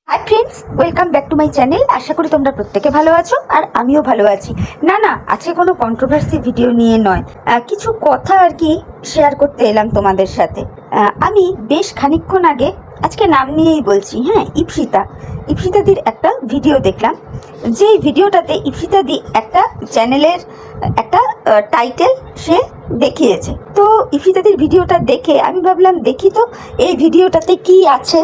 High friends, welcome back to my channel. আশা করি তোমরা প্রত্যেকে ভালো আছো আর আমিও ভালো আছি। না আজকে কোনো কন্ট্রোভার্সি ভিডিও নিয়ে নয়, কিছু কথা আর কি শেয়ার করতে এলাম তোমাদের সাথে। আমি বেশ খানিকক্ষণ আগে, আজকে নাম নিয়েই বলছি, হ্যাঁ, ইপসিতাদির একটা ভিডিও দেখলাম। যেই ভিডিওটাতে ইপসিতাদি একটা চ্যানেলের একটা টাইটেল সে দেখিয়েছে। তো ইপসিতাদির ভিডিওটা দেখে আমি ভাবলাম দেখি তো এই ভিডিওটাতে কি আছে।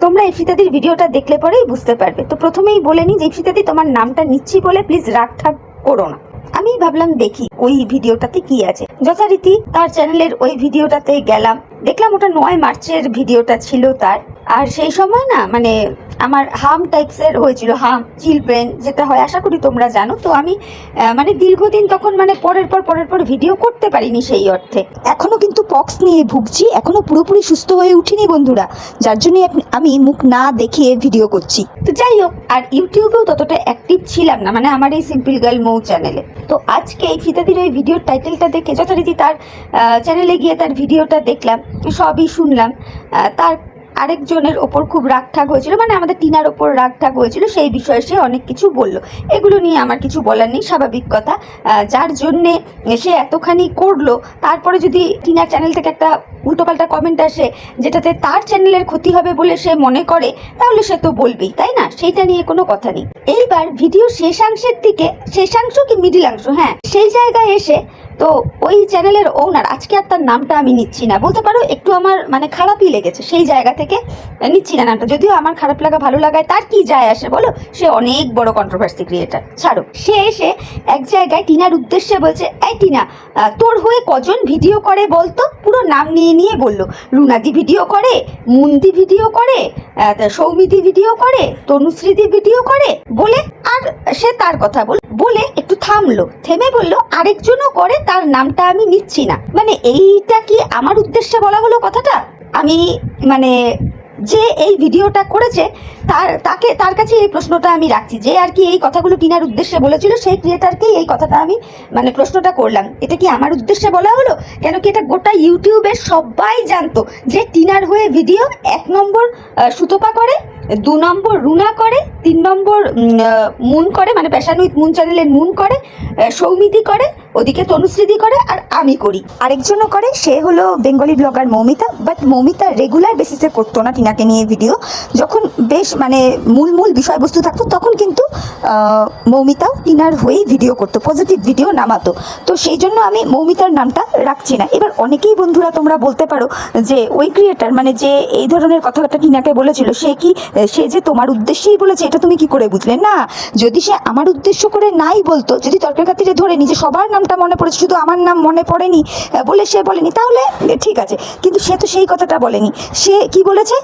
তোমরা ইপসিতাদির ভিডিওটা দেখলে পরেই বুঝতে পারবে। তো প্রথমেই বলে নিই যে ইপসিতাদি, তোমার নামটা নিচ্ছি বলে প্লিজ রাগ ঠাগ করো না। আমি ভাবলাম দেখি ওই ভিডিওটাতে কি আছে। যথারীতি তার চ্যানেলের ওই ভিডিওটাতে গেলাম, দেখলাম ওটা 9 মার্চের ভিডিওটা ছিল তার। আর সেই সময় না মানে আমার হাম টাইপসের হয়েছিল, হাম চিলড্রেন যেটা হয়, আশা করি তোমরা জানো। তো আমি মানে দীর্ঘদিন তখন মানে পরের পর ভিডিও করতে পারিনি সেই অর্থে। এখনো কিন্তু পক্স নিয়ে ভুগছি, এখনো পুরোপুরি সুস্থ হয়ে উঠিনি বন্ধুরা, যার জন্য আমি মুখ না দেখিয়ে ভিডিও করছি। তো যাই হোক, আর ইউটিউবেও ততটা অ্যাক্টিভ ছিলাম না, মানে আমার এই সিম্পল গার্ল মৌ চ্যানেলে। তো আজকে এই ইপসিতাদির ওই ভিডিওর টাইটেলটা দেখে যথারীতি তার চ্যানেলে গিয়ে তার ভিডিওটা দেখলাম, সবই শুনলাম। তার আরেকজনের ওপর খুব রাগঠাগ হয়েছিল, মানে আমাদের টিনার ওপর রাগঠাগ হয়েছিল, সেই বিষয়ে সে অনেক কিছু বলল। এগুলো নিয়ে আমার কিছু বলার নেই, স্বাভাবিক কথা। যার জন্যে সে এতখানি করলো, তারপরে যদি টিনার চ্যানেল থেকে একটা উল্টোপাল্টা কমেন্ট আসে যেটাতে তার চ্যানেলের ক্ষতি হবে বলে সে মনে করে, তাহলে সে তো বলবেই, তাই না? সেইটা নিয়ে কোনো কথা নেই। এইবার ভিডিও শেষাংশের দিকে, শেষাংশ কি মিডিলাংশ, হ্যাঁ, সেই জায়গায় এসে তো ওই চ্যানেলের ওনার, আজকে আর তার নামটা আমি নিচ্ছি না, বলতে পারো একটু আমার মানে খারাপই লেগেছে, সেই জায়গা থেকে নিচ্ছি না নামটা। যদিও আমার খারাপ লাগা ভালো লাগায় তার কি যায় আসে বলো, সে অনেক বড় কন্ট্রোভার্সি ক্রিয়েটার, ছাড়ো। সে এসে এক জায়গায় টিনার উদ্দেশ্যে বলছে, এই টিনা, তোর হয়ে কজন ভিডিও করে বলতো? পুরো নাম নিয়ে নিয়ে বললো, রুনাদি ভিডিও করে, মুন্দি ভিডিও করে, সৌমিতি ভিডিও করে, তনুশ্রীদি ভিডিও করে বলে, আর সে তার কথা বলে একটু থামলো, থেমে বললো আরেকজনও করে, তার নামটা আমি নিচ্ছি না। মানে এইটা কি আমার উদ্দেশ্যে বলা হলো কথাটা? আমি মানে যে এই ভিডিওটা করেছে তার কাছে এই প্রশ্নটা আমি রাখছি, যে আর কি এই কথাগুলো টিনার উদ্দেশ্যে বলেছিল, সেই ক্রিয়েটারকেই এই কথাটা আমি মানে প্রশ্নটা করলাম, এটা কি আমার উদ্দেশ্যে বলা হলো? কেন কি এটা গোটা ইউটিউবের সবাই জানতো যে টিনার হয়ে ভিডিও 1 নম্বর সুতপা করে, 2 নম্বর রুনা করে, 3 নম্বর মুন করে, মানে প্যাশন উইথ মুন চ্যানেলের মুন করে, সৌমিতি করে, ওদিকে তনুশ্রীদি করে, আর আমি করি, আরেকজনও করে, সে হলো Bengali blogger Moumita. But Moumita regular বেসিসে করতো না টিনাকে নিয়ে ভিডিও, যখন বেশ মানে মূল বিষয়বস্তু থাকতো তখন কিন্তু মৌমিতাও টিনার হয়েই ভিডিও করতো, পজিটিভ ভিডিও নামাতো। তো সেই জন্য আমি মৌমিতার নামটা রাখছি না। এবার অনেকেই বন্ধুরা তোমরা বলতে পারো যে ওই ক্রিয়েটার মানে যে এই ধরনের কথাটা টিনাকে বলেছিল, সে যে তোমার উদ্দেশ্যেই বলেছে, এটা তুমি কি করে বুঝলে? না, যদি সে আমার উদ্দেশ্য করে নাই বলতো, যদি তর্কের খাতিরে ধরে নি যে সবার নামটা মনে পড়েছে শুধু আমার নাম মনে পড়েনি বলে সে বলেনি, তাহলে ঠিক আছে। কিন্তু সে তো সেই কথাটা বলেনি। সে কি বলেছে?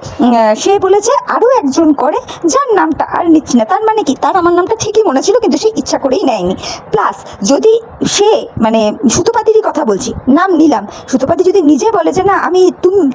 সে বলেছে আরও একজন করে, যার নামটা আর নিচ্ছি না। তার মানে কি, তার আমার নামটা ঠিকই মনে ছিল, কিন্তু সে ইচ্ছা করেই নেয়নি। প্লাস যদি সে মানে সুতপাদিরই কথা বলছি, নাম নিলাম, সুতপাদি যদি নিজে বলে যে না আমি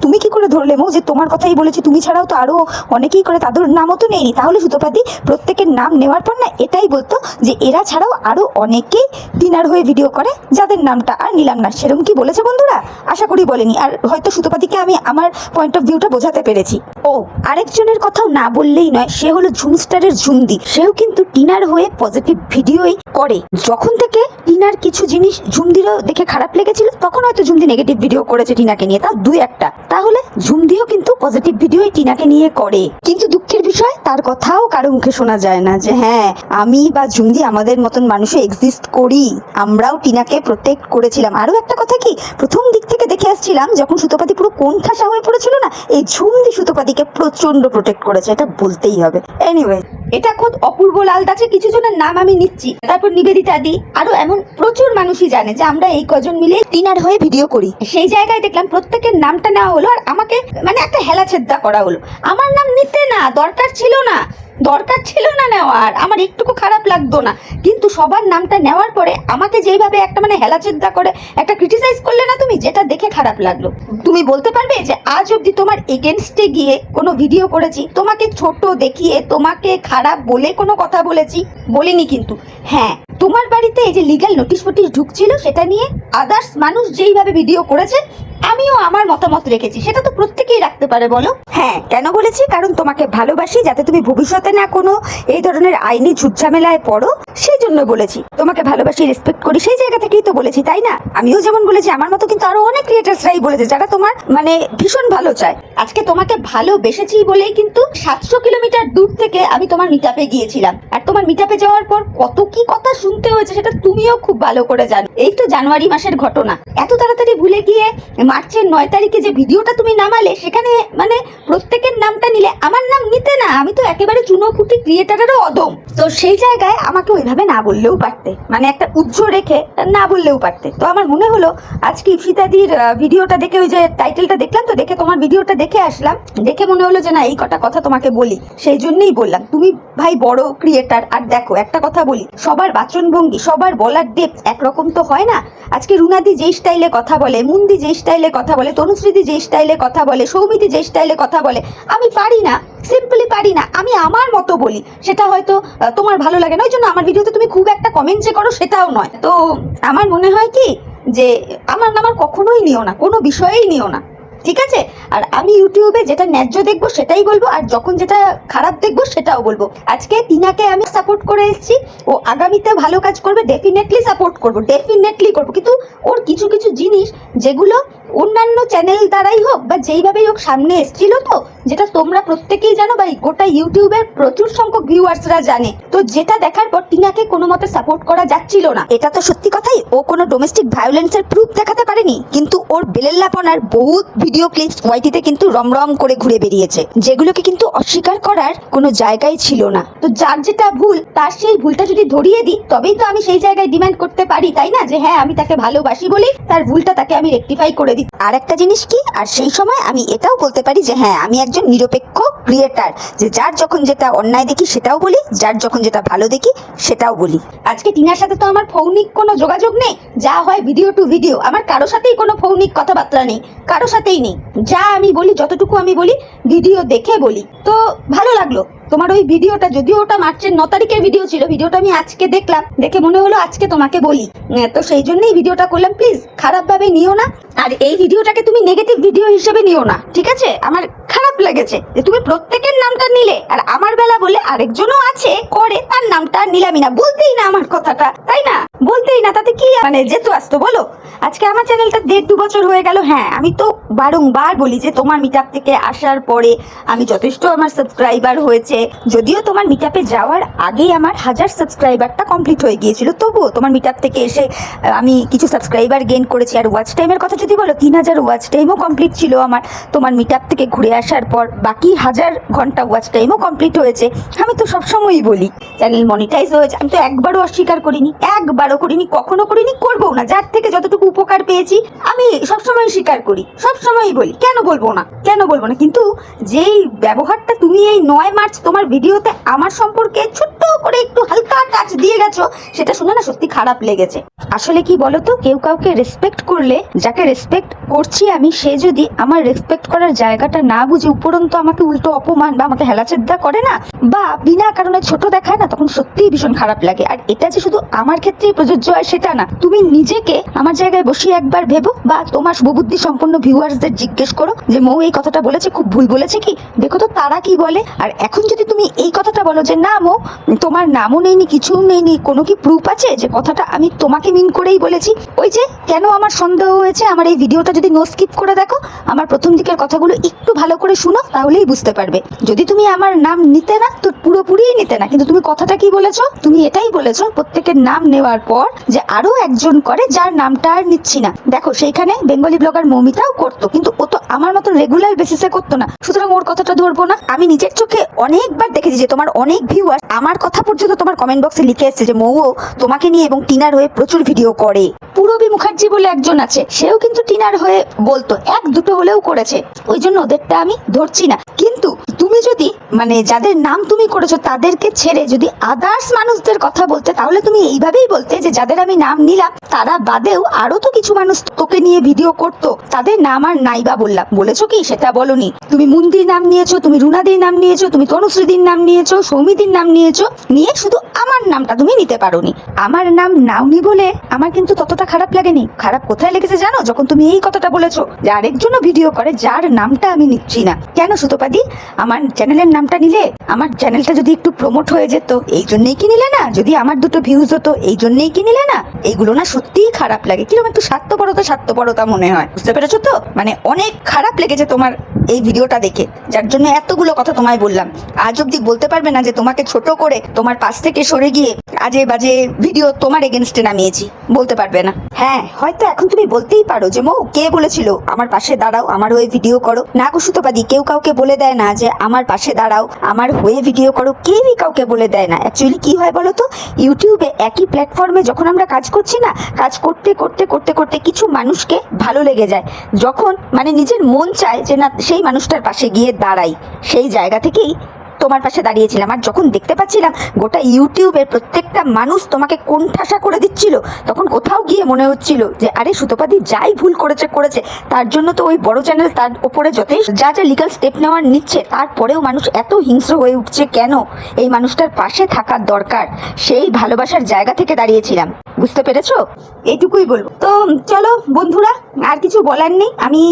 তুমি কি করে ধরলে মৌ যে তোমার কথাই বলেছি, তুমি ছাড়াও তো আরও অনেকেই করে, তাদের নামও তো নেয়নি, তাহলে সুতপাদি প্রত্যেকের নাম নেওয়ার পর না এটাই বলতো যে এরা ছাড়াও আরও অনেকেই টিনার হয়ে ভিডিও করে, যাদের নামটা আর নিলাম না। সেরকম কি বলেছে বন্ধুরা? আশা করি বলেনি। আর হয়তো সুতপাদিকে আমি আমার পয়েন্ট অফ ভিউটা বোঝাতে পেরেছি। ও আরেকজনের কথাও না বললেই নয়, সে হলো ঝুমস্টারের ঝুমদি। সেও কিন্তু টিনার হয়ে পজিটিভ ভিডিওই করে। যখন থেকে টিনার কিছু জিনিস ঝুমদিরও দেখে খারাপ লেগেছিল, তখন হয়তো ঝুমদি নেগেটিভ ভিডিও করেছে টিনাকে নিয়ে, তাও 2-1টা। তাহলে ঝুমদিও কিন্তু পজিটিভ ভিডিওই টিনাকে নিয়ে করে। কিন্তু দুঃখের বিষয়, তার কথাও কারো মুখে শোনা যায় না যে হ্যাঁ আমি বা ঝুমদি আমাদের মতন মানুষও এক্সিস্ট করি, আমরাও টিনাকে প্রোটেক্ট করেছিলাম। আরও একটা কথা কি, প্রথম দিক থেকে দেখে আসছিলাম যখন সুতপাদি পুরো কোন ঠাসা হয়ে পড়েছিল না, এই ঝুমদি সুতপাদিকে প্রচন্ড প্রোটেক্ট করেছে, এটা বলতেই হবে। এনিওয়ে, এটা খোদ অপূর্ব লাল দাসের কিছু জনের নাম আমি নিচ্ছি, তারপর নিবেদিতা দি, আরো এমন প্রচুর মানুষই জানে যে আমরা এই কজন মিলে টিনার হয়ে ভিডিও করি। সেই জায়গায় দেখলাম প্রত্যেকের নামটা নেওয়া হলো, আর আমাকে মানে একটা হেলাছেদ্দা করা হলো। আমার নাম নিতে না, দরকার ছিল না নেওয়ার, আমার একটুকু খারাপ লাগতো না। কিন্তু সবার নামটা নেওয়ার পরে আমাকে যেইভাবে একটা মানে হেলাচেদ্দা করে একটা ক্রিটিসাইজ করলে না তুমি, যেটা দেখে খারাপ লাগলো। তুমি বলতে পারবে যে আজ অব্দি তোমার এগেনস্টে গিয়ে কোনো ভিডিও করেছি, তোমাকে ছোট দেখিয়ে, তোমাকে খারাপ বলে কোনো কথা বলেছি? বলিনি। কিন্তু হ্যাঁ, তোমার বাড়িতে এই যে লিগ্যাল নোটিশ ফোটিশ ঢুকছিল, সেটা নিয়ে আদার্স মানুষ যেইভাবে ভিডিও করেছে আমিও আমার মতামত রেখেছি, সেটা তো প্রত্যেকেই রাখতে পারে বলো। হ্যাঁ, কেন বলেছি? কারণ তোমাকে ভালোবাসি, যাতে তুমি ভবিষ্যতে না কোনো এই ধরনের আইনি ঝুটঝামেলায় পড়ো, সেই জন্য বলেছি। তোমাকে ভালোবাসি, রেসপেক্ট করি, সেই জায়গা থেকেই তো বলেছি, তাই না? আমিও যেমন বলেছি, আমার মতো কিন্তু আরো অনেক ক্রিয়েটার্সরাই বলেছে, যারা তোমার মানে ভীষণ ভালো চায়। আজকে তোমাকে ভালোবেসেছি বলেই কিন্তু 700 কিলোমিটার দূর থেকে আমি তোমার মিটআপে গিয়েছিলাম, আর তোমার মিটআপে যাওয়ার পর কত কি কথা শুনতে হয়েছে সেটা তুমিও খুব ভালো করে জানো। এই তো জানুয়ারি মাসের ঘটনা, এত তাড়াতাড়ি ভুলে গিয়ে মার্চের 9 তারিখে যে ভিডিওটা তুমি নামালে, সেখানে মানে প্রত্যেকের নামটা নিলে, আমার নাম নিতে না। আমি তো একেবারে চুনোপুটি ক্রিয়েটারেরও অদম, তো সেই জায়গায় আমাকে ওইভাবে না বললেও পারতে, মানে একটা উজ্জ্ব রেখে না বললেও পারতে। তো আমার মনে হলো আজকে ইপসিতাদির ভিডিওটা দেখে, ওই যে টাইটেলটা দেখলাম তো, দেখে তোমার ভিডিওটা দেখে আসলাম, দেখে মনে হলো যে না, এই কটা কথা তোমাকে বলি, সেই জন্যই বললাম। তুমি ভাই বড় ক্রিয়েটার, আর দেখো একটা কথা বলি, সবার বাচনভঙ্গি, সবার বলার ডেপথ একরকম তো হয় না। আজকে রুনাদি যেই স্টাইলে কথা বলে, মুন্দি যেই স্টাইলে কথা বলে, তনুশ্রীদি যেই স্টাইলে কথা বলে, সৌমিতি যেই স্টাইলে কথা বলে, আমি পারি না, সিম্পলি পারি না। আমি আমার মতো বলি, সেটা হয়তো তোমার ভালো লাগে না, ওই জন্য আমার ভিডিওতে তুমি খুব একটা কমেন্ট যে করো সেটাও নয়। তো আমার মনে হয় কি, যে আমার নাম আর কখনোই নিও না, কোনো বিষয়েই নিও না, ঠিক আছে? আর আমি ইউটিউবে যেটা ন্যায্য দেখবো সেটাই বলবো, আর যখন যেটা খারাপ দেখবো সেটাও বলবো। আজকে টিনাকে আমি সাপোর্ট করে এসেছি, ও আগামীতে ভালো কাজ করবে, ডেফিনেটলি সাপোর্ট করবো, ডেফিনেটলি করবো। কিন্তু ওর কিছু কিছু জিনিস যেগুলো অন্যান্য চ্যানেল দ্বারাই হোক বা যেইভাবেই হোক সামনে এসেছিল, তো যেটা তোমরা প্রত্যেকেই জানো বা গোটা ইউটিউবের প্রচুর সংখ্যক ভিউয়ার্সরা জানে, তো যেটা দেখার পর টিনাকে কোনো মতে সাপোর্ট করা যাচ্ছিল না। এটা তো সত্যি কথাই, ও কোনো ডোমেস্টিক ভায়োলেন্সের প্রুফ দেখাতে পারেনি, কিন্তু ওর বেলেল্লাপনার বহুত ভিডিও ক্লিপস ওয়াইটিতে কিন্তু রমরম করে ঘুরে বেরিয়েছে, যেগুলোকে কিন্তু অস্বীকার করার কোনো জায়গায় ছিল না। তো যার যেটা ভুল, তার সেই ভুলটা যদি ধরিয়ে দিই, তবেই তো আমি সেই জায়গায় ডিমান্ড করতে পারি, তাই না? যে হ্যাঁ, আমি তাকে ভালোবাসি বলি তার ভুলটা তাকে আমি রেকটিফাই করে দিই। আর একটা জিনিস কি, আর সেই সময় আমি এটাও বলতে পারি যে হ্যাঁ, আমি একজন নিরপেক্ষ ক্রিয়েটার, যে যার যখন যেটা অন্যায় দেখি সেটাও বলি, যার যখন যেটা ভালো দেখি সেটাও বলি। আজকে টিনার সাথে তো আমার ফৌনিক কোনো যোগাযোগ নেই, যা হয় ভিডিও টু ভিডিও, আমার কারো সাথেই কোনো ফৌনিক কথাবার্তা নেই, কারো সাথেই নেই। যা আমি বলি, যতটুকু আমি বলি, ভিডিও দেখে বলি। তো ভালো লাগলো তোমার ওই ভিডিওটা, যদিও ওটা মার্চের 9 তারিখের ভিডিও ছিল, ভিডিওটা আমি আজকে দেখলাম, দেখে মনে হলো আজকে তোমাকে বলি, তো সেই জন্যই ভিডিওটা করলাম। প্লিজ খারাপভাবে নিও না, আর এই ভিডিওটাকে তুমি নেগেটিভ ভিডিও হিসেবে নিও না, ঠিক আছে? আমার খারাপ লেগেছে যে তুমি প্রত্যেকের নামটা নিলে, আর আমার বেলা বলে আরেকজনও আছে করে, তার নামটা নিলামই না, বলতেই না আমার কথাটা, তাই না? বলতেই না, তাতে কি মানে যেত আসতো বলো? আজকে আমার চ্যানেলটা 1.5-2 বছর হয়ে গেল। হ্যাঁ, আমি তো বারংবার বলি যে তোমার মিটআপ থেকে আসার পরে আমি যথেষ্ট আমার সাবস্ক্রাইবার হয়েছে, যদিও তোমার মিটআপে যাওয়ার আগেই আমার 1000 সাবস্ক্রাইবারটা কমপ্লিট হয়ে গিয়েছিল, তবুও তোমার মিটআপ থেকে এসে আমি কিছু সাবস্ক্রাইবার গেইন করেছি। আর ওয়াচ টাইমের কথা যদি বলো, 3000 ওয়াচ টাইমও কমপ্লিট ছিল আমার তোমার মিটআপ থেকে ঘুরে আসার পর, বাকি 1000 ঘন্টা ওয়াচ টাইমও কমপ্লিট হয়েছে। আমি তো সবসময়ই বলি চ্যানেল মনিটাইজ হয়েছে, আমি তো একবারও অস্বীকার করিনি, একবারও করিনি, কখনো করিনি, করবো না। যার থেকে যতটুকু উপকার পেয়েছি আমি সবসময় স্বীকার করি, সবসময়ই বলি, কেন বলবো না, কেন বলবো না? কিন্তু যেই ব্যবহারটা তুমি এই 9 মার্চ তোমার ভিডিওতে আমার সম্পর্কে ছোট্ট করে একটু হালকা টাচ দিয়ে গেছো, সেটা শুনে না সত্যি খারাপ লেগেছে। আসলে কি বলতো, কেউ কাউকে রেসপেক্ট করলে, যাকে রেসপেক্ট করছি আমি, সে যদি আমার রেসপেক্ট করার জায়গাটা না বুঝে উপরন্তু আমাকে উল্টো অপমান বা আমাকে হেলাচেদ্দা করে না, বা বিনা কারণে ছোট দেখায় না, তখন সত্যিই ভীষণ খারাপ লাগে। আর এটা যে শুধু আমার ক্ষেত্রেই প্রযোজ্য হয় সেটা না, তুমি নিজেকে আমার জায়গায় বসিয়ে একবার ভেবো, বা তোমার শুভবুদ্ধি সম্পন্ন ভিউয়ার্সদের জিজ্ঞেস করো যে মৌ এই কথাটা বলেছে, খুব ভুল বলেছে কি, দেখো তো তারা কি বলে। আর এখন যদি তুমি এই কথাটা বলো যে না মৌ, তোমার নামও নেইনি, কিছুও নেইনি, কোনো কি প্রুফ আছে যে কথাটা আমি তোমাকে মিন করেই বলেছি? ওই যে কেন আমার সন্দেহ হয়েছে, আমার এই ভিডিওটা যদি নো স্কিপ করে দেখো, আমার প্রথম দিকের কথাগুলো একটু ভালো করে শুনো, তাহলেই বুঝতে পারবে। যদি তুমি আমার নাম নিতে না, তো পুরোপুরি নিতে না, কিন্তু তুমি কথাটা কি বলেছো, তুমি এটাই বলেছো প্রত্যেকের নাম নেওয়ার পর যে আরো একজন করে যার নামটা আর নিচ্ছি না। দেখো সেইখানে বেঙ্গলি ব্লগার মৌমিতাও করতো, কিন্তু ও তো আমার মতো রেগুলার বেসিসে করতো না, সুতরাং ওর কথাটা ধরবো না। আমি নিজের চোখে অনেকবার দেখেছি যে তোমার অনেক ভিউয়ার আমার কথা পর্যন্ত তোমার কমেন্ট বক্সে লিখে এসেছে যে মৌ তোমাকে নিয়ে এবং টিনার হয়ে প্রচুর ভিডিও করে। পূরবী মুখার্জি বলে একজন আছে, সেও কিন্তু টিনার হয়ে বলতো, 1-2 হলেও করেছে, ওই জন্য ওদেরটা আমি ধরছি না। কিন্তু তুমি যদি মানে যাদের নাম তুমি করেছো তাদেরকে ছেড়ে যদি আদার্স মানুষদের কথা বলতে, তাহলে তুমি এইভাবেই বলতে যে যাদের আমি নাম নিলাম তারা বাদেও আরো তো কিছু মানুষ তোকে নিয়ে ভিডিও করতো, তাদের নাম আর নাই বা বললাম। বলেছো কি? সেটা বলনি। তুমি মুন্দির নাম নিয়েছো, তুমি রুনাদির নাম নিয়েছো, তুমি তনুশ্রীদির নাম নিয়েছো, সৌমিদির নাম নিয়েছো, নিয়ে শুধু আমার নামটা তুমি নিতে পারোনি। আমার নাম নাওনি বলে আমার কিন্তু ততটা খারাপ লাগেনি। খারাপ কোথায় লেগেছে জানো? যখন তুমি এই কথাটা বলেছো যে আরেকজনও ভিডিও করে যার নামটা আমি নিচ্ছি না। কেন সুতোপাদি? আমার চ্যানেলের নামটা নিলে আমার চ্যানেলটা যদি একটু প্রমোট হয়ে যেত, এই জন্যই কি নিলে না? যদি আমার দুটো ভিউজ হতো, এই জন্যই কি নিলে না? এইগুলো না সত্যিই খারাপ লাগে। কিরকম একটু স্বার্থপরতা মনে হয়। বুঝতে পেরেছো তো? মানে অনেক খারাপ লেগেছে তোমার এই ভিডিওটা দেখে, যার জন্য এতগুলো কথা তোমায় বললাম। আজ অব্দি বলতে পারবে না যে তোমাকে ছোট করে তোমার পাশ থেকে সরে গিয়ে আজে বাজে ভিডিও তোমার এগেনস্টে নামিয়েছি, বলতে পারবে না। হ্যাঁ, হয়তো এখন তুমি বলতেই পারো যে মৌ কে বলেছিল আমার পাশে দাঁড়াও, আমার হয়ে ভিডিও করো। না গো সুতোপাদি, কেউ কাউকে বলে দেয় না যে আমার পাশে দাঁড়াও, আমার হয়ে ভিডিও করো। কেউই কাউকে বলে দেয় না। অ্যাকচুয়ালি কি হয় বলো তো, ইউটিউবে একই প্ল্যাটফর্মে যখন আমরা কাজ করছি না, কাজ করতে করতে করতে করতে কিছু মানুষকে ভালো লেগে যায়, যখন মানে নিজের মন চায় যে না সেই মানুষটার পাশে গিয়ে দাঁড়াই, সেই জায়গা থেকেই তোমার পাশে দাঁড়িয়েছিলাম। আর যখন দেখতে পাচ্ছিলাম গোটা ইউটিউবের প্রত্যেকটা মানুষ তোমাকে কোণঠাসা করে দিচ্ছিল, তখন কোথাও গিয়ে মনে হচ্ছিল যে আরে সুতোপাদি যাই ভুল করেছে, তার জন্য তো ওই বড় চ্যানেল তার ওপরে যতই যা লিগাল স্টেপ নেওয়ার নিচ্ছে, তারপরেও মানুষ এত হিংস্র হয়ে উঠছে কেন? এই মানুষটার পাশে থাকার দরকার। সেই ভালোবাসার জায়গা থেকে দাঁড়িয়েছিলাম। বুঝতে পেরেছো? এইটুকুই বলবো। তো চলো বন্ধুরা, আর কিছু বলার নেই। আমি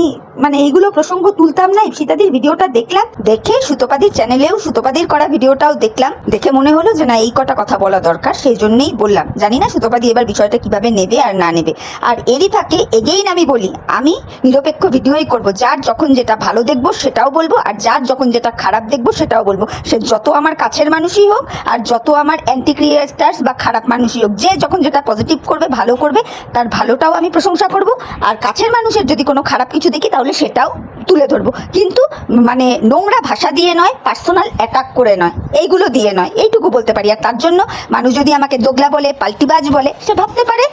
মানে এইগুলো প্রসঙ্গ তুলতাম না। ইপসিতাদির ভিডিওটা দেখলাম, দেখে সুতোপাদির চ্যানেলেও সুতোপাদির করা ভিডিওটাও দেখলাম, দেখে মনে হলো যে না এই কটা কথা বলা দরকার, সেই জন্যই বললাম। জানি না সুতোপাদি এবার বিষয়টা কিভাবে নেবে আর না নেবে। আর এরই থাকে এগেইন আমি বলি, আমি নিরপেক্ষ ভিডিওই করব। যার যখন যেটা ভালো দেখবো সেটাও বলবো, আর যার যখন যেটা খারাপ দেখবো সেটাও বলবো। সে যত আমার কাছের মানুষই হোক আর যত আমার অ্যান্টি ক্রিয়েটার্স বা খারাপ মানুষই হোক, যে যখন যেটা পজিটিভ করবে, ভালো করবে, তার ভালোটাও আমি প্রশংসা করব। আর কাছের মানুষের যদি কোনো খারাপ কিছু দেখি তাহলে সেটাও তুলে ধরবো, কিন্তু মানে নোংরা ভাষা দিয়ে নয়, পার্সোনাল অ্যাটাক করে নয়, এইগুলো দিয়ে নয়। এইটুকু বলতে পারি। আর তার জন্য মানুষ যদি আমাকে দোগলা বলে, পাল্টিবাজ বলে, সে ভাবতে পারে।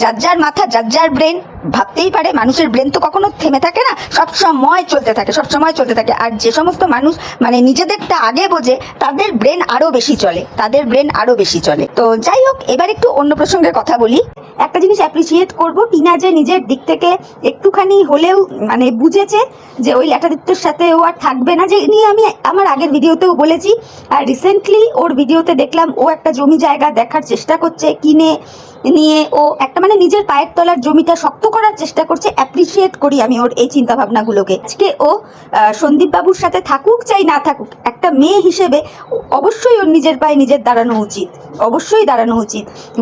যার যার মাথা, যার যার ব্রেন, ভাবতেই পারে। মানুষের ব্রেন তো কখনো থেমে থাকে না, সবসময় চলতে থাকে। আর যে সমস্ত মানুষ মানে নিজেদেরটা আগে বোঝে, তাদের ব্রেন আরো বেশি চলে। তো যাই হোক, এবার একটু অন্য প্রসঙ্গে কথা বলি। একটা জিনিস অ্যাপ্রিসিয়েট করবো, টিনা যে নিজের দিক থেকে একটুখানি হলেও মানে বুঝেছে যে ওই ল্যাটাদিত্যর সাথে ও আর থাকবে না, যে নিয়ে আমি আমার আগের ভিডিওতেও বলেছি। আর রিসেন্টলি ওর ভিডিওতে দেখলাম ও একটা জমি জায়গা দেখার চেষ্টা করছে, কিনে নিয়ে ও একটা মানে নিজের পায়ের তলার জমিটা শক্ত করার চেষ্টা করছে। অ্যাপ্রিসিয়েট করি আমি ওর এই চিন্তা ভাবনাগুলোকে। আজকে ও সন্দীপ বাবুর সাথে থাকুক চাই না থাকুক, একটা মেয়ে হিসেবে অবশ্যই ওর নিজের পায়ে নিজের দাঁড়ানো উচিত।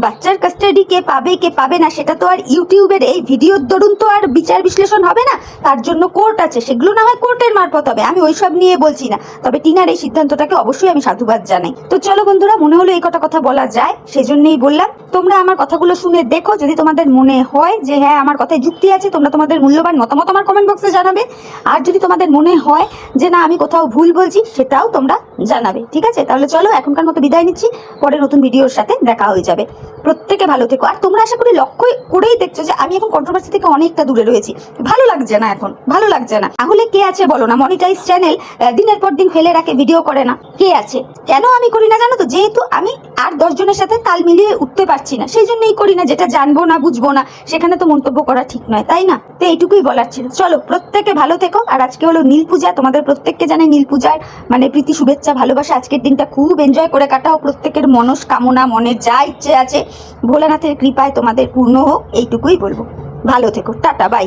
বাচ্চার কাস্টাডি কে পাবে না সেটা তো আর ইউটিউবের এই ভিডিওর দরুন তো আর বিচার বিশ্লেষণ হবে না। তার জন্য কোর্ট আছে, সেগুলো না হয় কোর্টের মারফত হবে। আমি ওইসব নিয়ে বলছি না, তবে টিনার এই সিদ্ধান্তটাকে অবশ্যই আমি সাধুবাদ জানাই। তো চলো বন্ধুরা, মনে হলো এই কটা কথা বলা যায়, সেজন্যই বললাম। তোমরা আমার কথাগুলো শুনে দেখো, যদি তোমাদের মনে হয় যে হ্যাঁ আমার কথায় যুক্তি আছে, তোমরা তোমাদের মূল্যবান মতামত আমার কমেন্ট বক্সে জানাবে। আর যদি তোমাদের মনে হয় যে না আমি কোথাও ভুল বলছি, সেটাও তোমরা জানাবে। ঠিক আছে? তাহলে চলো এখনকার মতো বিদায় নিচ্ছি, পরে নতুন ভিডিওর সাথে দেখা হয়ে যাবে। প্রত্যেকে ভালো থেকো। আর তোমরা আশা করি লক্ষ্য করেই দেখছো যে আমি এখন কন্ট্রোভার্সি থেকে অনেকটা দূরে রয়েছি। ভালো লাগছে না। তাহলে কে আছে বলো না? মনিটাইজ চ্যানেল দিনের পর দিন ফেলে রাখে, ভিডিও করে না। কে আছে? কেন আমি করি না জানো তো? যেহেতু আমি আর 10 জনের সাথে তাল মিলিয়ে উঠতে পারছি না, সেই জন্যই করি না। যেটা জানবো না, বুঝবো না, সেখানে তো মন্তব্য করা ঠিক নয়, তাই না? তো এইটুকুই বলার ছিল। চলো প্রত্যেকে ভালো থেকো। আর আজকে হলো নীল পূজা, তোমাদের প্রত্যেককে জানাই নীল পূজার মানে প্রীতি, শুভেচ্ছা, ভালোবাসা। আজকের দিনটা খুব এনজয় করে কাটাও। প্রত্যেকের মনস্কামনা, মনের যা ইচ্ছে আছে ভোলানাথের কৃপায় তোমাদের পূর্ণ হোক, এইটুকুই বলবো। ভালো থেকো, টাটা, বাই।